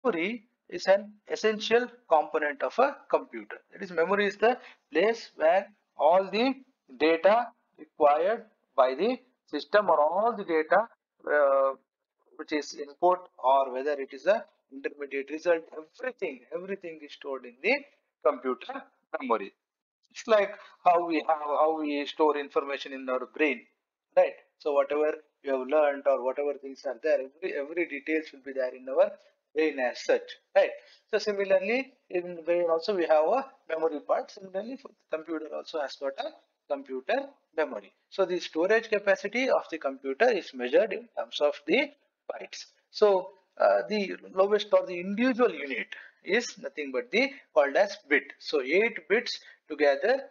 memory is an essential component of a computer. That is, memory is the place where all the data required by the system or all the data which is input or whether it is a intermediate result, everything is stored in the computer memory. It's like how we store information in our brain, right? So whatever you have learned or whatever things are there, every details will be there in our brain as such, right? So similarly, in brain also we have a memory part. Similarly, for the computer also has got a computer memory. So the storage capacity of the computer is measured in terms of the bytes. So the lowest or the individual unit is nothing but the called as bit. So 8 bits together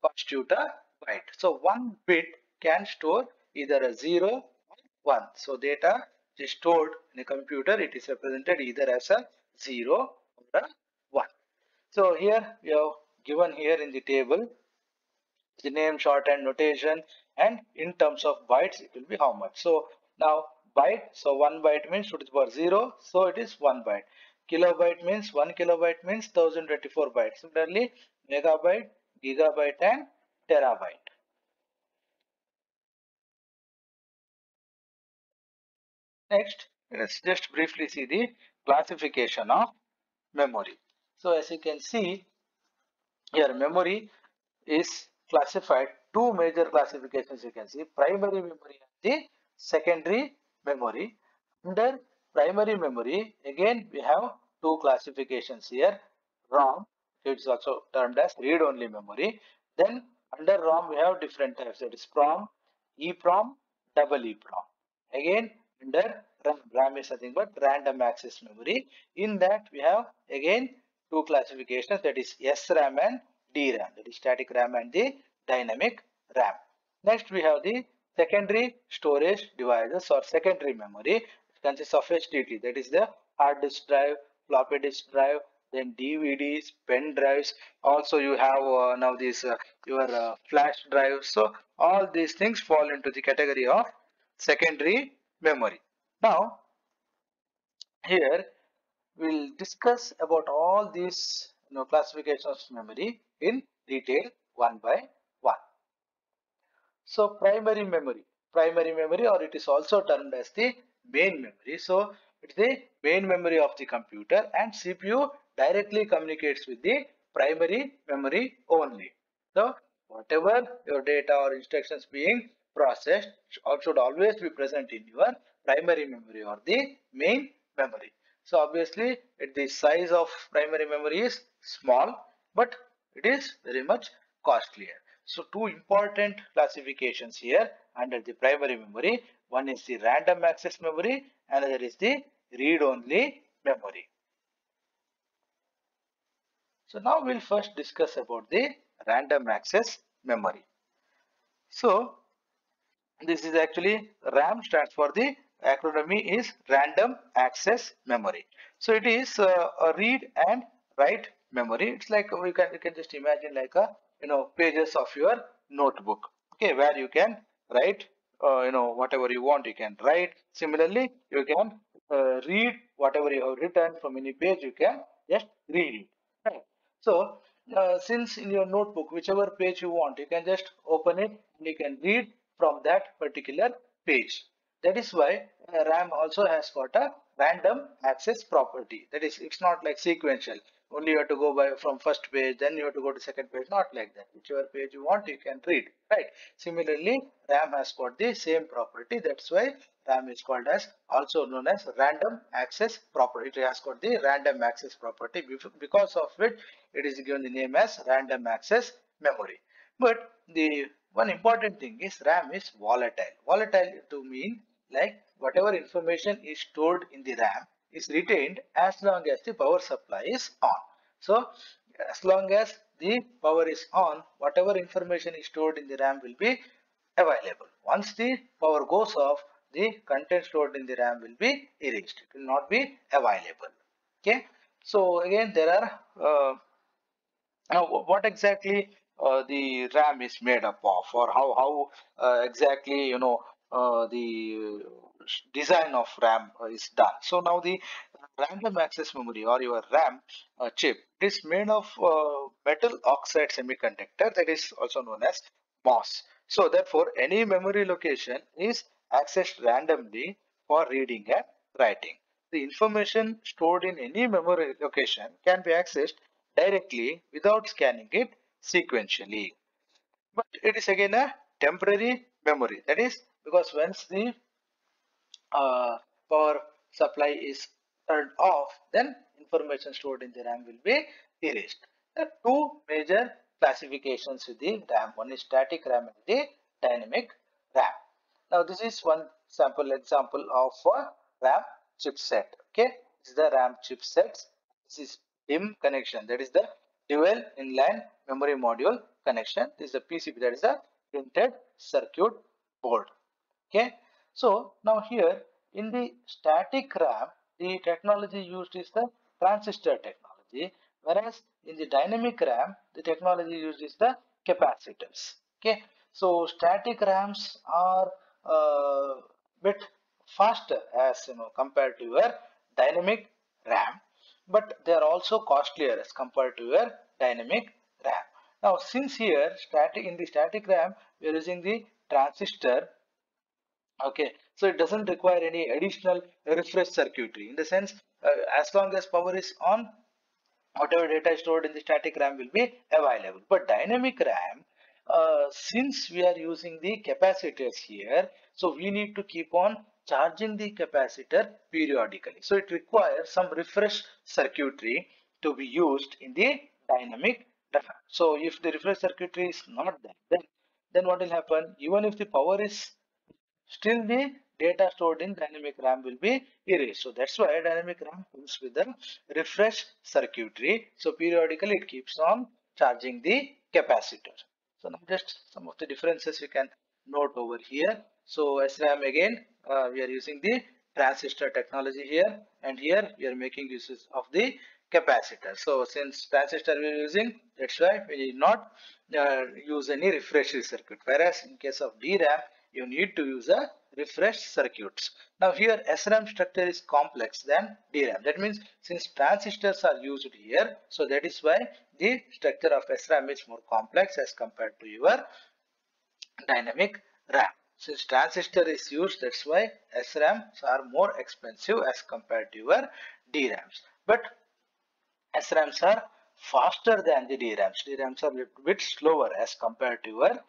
constitute a byte. So one bit can store either a 0 or 1. So data is stored in a computer, it is represented either as a 0 or a 1. So here we have given here in the table the name, shorthand, notation, and in terms of bytes it will be how much. So now byte, so 1 byte means 2 to the power 0, so it is 1 byte. Kilobyte means 1 kilobyte means 1024 bytes. Similarly, megabyte, gigabyte, and terabyte. Next, let's just briefly see the classification of memory. So as you can see here, memory is classified two major classifications. You can see primary memory and the secondary memory. Under primary memory, again we have two classifications here: ROM, which is also termed as read-only memory. Then under ROM we have different types, that is PROM, EPROM, double EPROM. Again under RAM is nothing but random access memory. In that we have again two classifications, that is SRAM and DRAM, that is static RAM and the dynamic RAM. Next we have the secondary storage devices or secondary memory. It consists of HDD, that is the hard disk drive, floppy disk drive, then DVDs, pen drives. Also you have now this your flash drive. So all these things fall into the category of secondary memory. Now here we'll discuss about all these classifications of memory in detail one by one. So primary memory, or it is also termed as the main memory. So it's the main memory of the computer, and CPU directly communicates with the primary memory only. So whatever your data or instructions being processed should always be present in your primary memory or the main memory. So obviously the size of primary memory is small, but it is very much costlier. So two important classifications here under the primary memory. One is the random access memory, another is the read-only memory. So now we'll first discuss about the random access memory. So this is actually RAM stands for the acronym is random access memory. So it is a read and write memory. It's like you can just imagine like a pages of your notebook. Okay, where you can write whatever you want you can write. Similarly, you can read whatever you have written from any page. You can just read it. Right. So since in your notebook, whichever page you want, you can just open it and you can read from that particular page. That is why RAM also has got a random access property. That is, it's not like sequential. Only you have to go by from first page, then you have to go to second page. Not like that. Whichever page you want, you can read. Right. Similarly, RAM has got the same property. That's why RAM is called as also known as random access property. It has got the random access property, because of which it is given the name as random access memory. But the one important thing is RAM is volatile. Volatile to mean like whatever information is stored in the RAM is retained as long as the power supply is on. So as long as the power is on, whatever information is stored in the RAM will be available. Once the power goes off, the content stored in the RAM will be erased. It will not be available. Okay. So again, there are now what exactly the RAM is made up of, or how exactly the design of RAM is done. So now the random access memory or your RAM chip, it is made of metal oxide semiconductor, that is also known as MOS. So therefore, any memory location is accessed randomly for reading and writing. The information stored in any memory location can be accessed directly without scanning it sequentially. But it is again a temporary memory. That is because once the uh, power supply is turned off, then information stored in the RAM will be erased. There are two major classifications with the RAM. One is static RAM and the dynamic RAM. Now this is one sample example of a RAM chipset. Okay, this is the RAM chipset. This is DIMM connection. That is the dual inline memory module connection. This is the PCB. That is the printed circuit board. Okay, so now here in the static RAM, the technology used is the transistor technology, whereas in the dynamic RAM, the technology used is the capacitors. Okay, so static RAMs are bit faster as compared to your dynamic RAM, but they are also costlier as compared to your dynamic RAM. Now, since here static in the static RAM, we are using the transistor. Okay, so it doesn't require any additional refresh circuitry. In the sense, as long as power is on, whatever data is stored in the static RAM will be available. But dynamic RAM, since we are using the capacitors here, so we need to keep on charging the capacitor periodically. So it requires some refresh circuitry to be used in the dynamic RAM. So if the refresh circuitry is not there, then what will happen? Even if the power is still the data stored in dynamic RAM will be erased. So that's why dynamic RAM comes with the refresh circuitry. So periodically it keeps on charging the capacitor. So now just some of the differences we can note over here. So SRAM again, we are using the transistor technology here, and here we are making uses of the capacitor. So since transistor we are using, that's why we need not use any refresh circuit. Whereas in case of DRAM, you need to use a refresh circuits. Now here SRAM structure is complex than DRAM. That means since transistors are used here, so that is why the structure of SRAM is more complex as compared to your dynamic RAM. Since transistor is used, that's why SRAMs are more expensive as compared to your DRAMs. But SRAMs are faster than the DRAMs. DRAMs are a little bit slower as compared to your,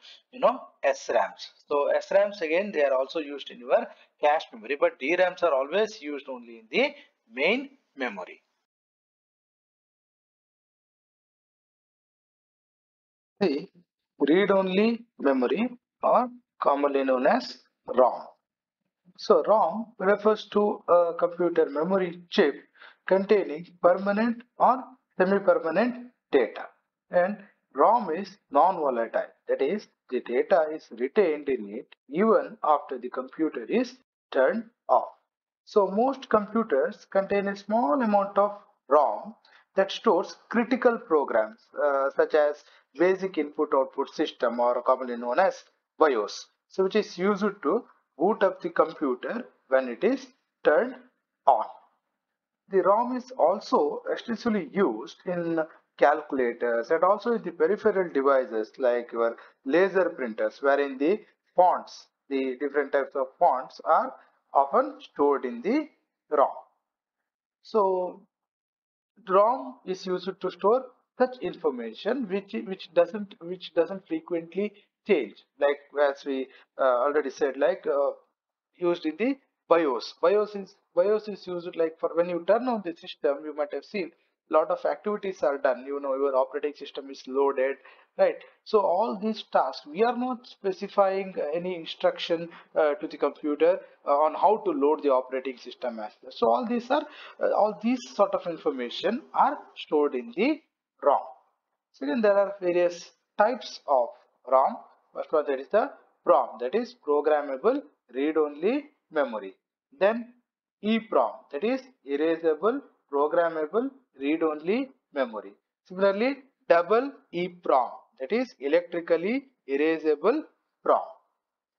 SRAMs. So SRAMs again, they are also used in your cache memory, but DRAMs are always used only in the main memory. The read-only memory, or commonly known as ROM. So ROM refers to a computer memory chip containing permanent or semi-permanent data. And ROM is non-volatile. That is, the data is retained in it even after the computer is turned off. So most computers contain a small amount of ROM that stores critical programs such as basic input-output system, or commonly known as BIOS. So which is used to boot up the computer when it is turned on. The ROM is also extensively used in calculators and also in the peripheral devices like your laser printers, wherein the fonts, the different types of fonts are often stored in the ROM. So ROM is used to store such information which doesn't frequently change. Like as we already said, like used in the BIOS. BIOS is used like for when you turn on the system. You might have seen lot of activities are done. Your operating system is loaded, right? So all these tasks, we are not specifying any instruction to the computer on how to load the operating system as well. So all these sort of information are stored in the ROM. Second, there are various types of ROM. First one, that is the PROM, that is programmable read-only memory. Then EPROM, that is erasable programmable read-only memory. Similarly, double EPROM, that is electrically erasable PROM.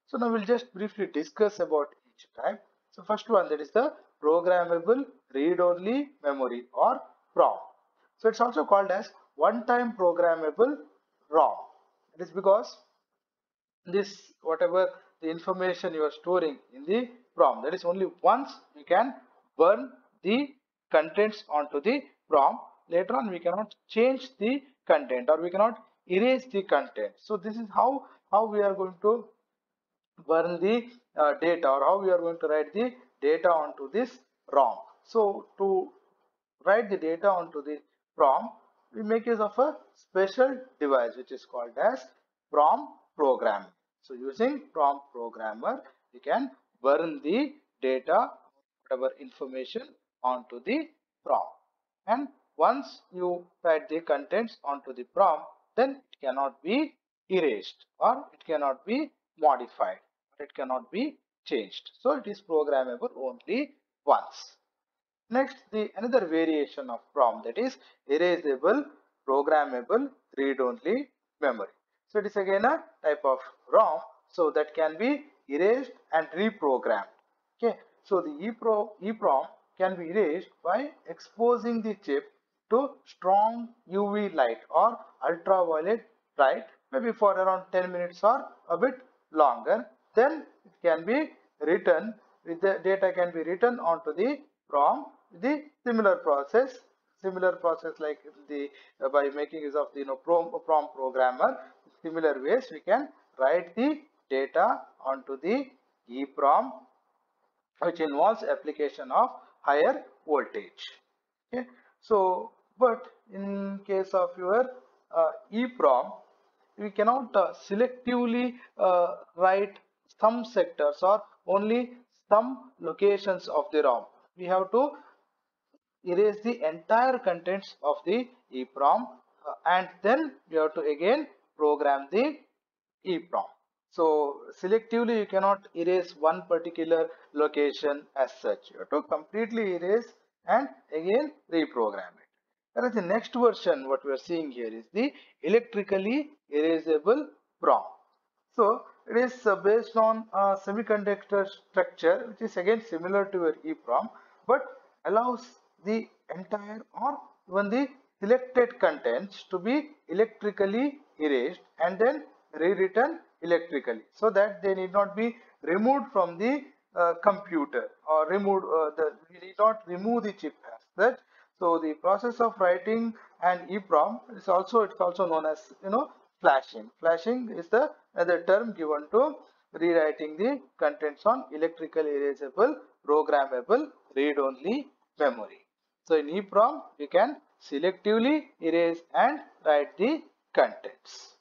So now we'll just briefly discuss about each type. So first one, that is the programmable read-only memory or ROM. So it's also called as one-time programmable ROM. It is because this whatever the information you are storing in the ROM, that is only once you can burn the contents onto the ROM. Later on we cannot change the content or we cannot erase the content. So this is how we are going to burn the data, or how we are going to write the data onto this ROM. So to write the data onto the ROM, we make use of a special device which is called as ROM programmer. So using ROM programmer, we can burn the data, whatever information onto the ROM. And once you write the contents onto the ROM, then it cannot be erased or it cannot be modified. It cannot be changed. So it is programmable only once. Next, the another variation of ROM, that is erasable programmable read-only memory. So it is again a type of ROM, so that can be erased and reprogrammed. Okay, so the EEPROM can be erased by exposing the chip to strong UV light or ultraviolet light, maybe for around 10 minutes or a bit longer. Then it can be written, with the data can be written onto the ROM. The similar process like the by making use of the PROM programmer. Similar ways we can write the data onto the EEPROM, which involves application of higher voltage. Okay, so but in case of your EEPROM, we cannot selectively write some sectors or only some locations of the ROM. We have to erase the entire contents of the EEPROM, and then you have to again program the EEPROM. So selectively you cannot erase one particular location as such. You have to completely erase and again reprogram it. Whereas the next version what we are seeing here is the electrically erasable PROM. So it is based on a semiconductor structure which is again similar to your EEPROM, but allows the entire or even the selected contents to be electrically erased and then rewritten electrically, so that they need not be removed from the computer, or removed we need not remove the chip as such. So the process of writing an EEPROM is also, it's also known as flashing. Flashing is the another term given to rewriting the contents on electrically erasable programmable read-only memory. So in EEPROM we can selectively erase and write the contents.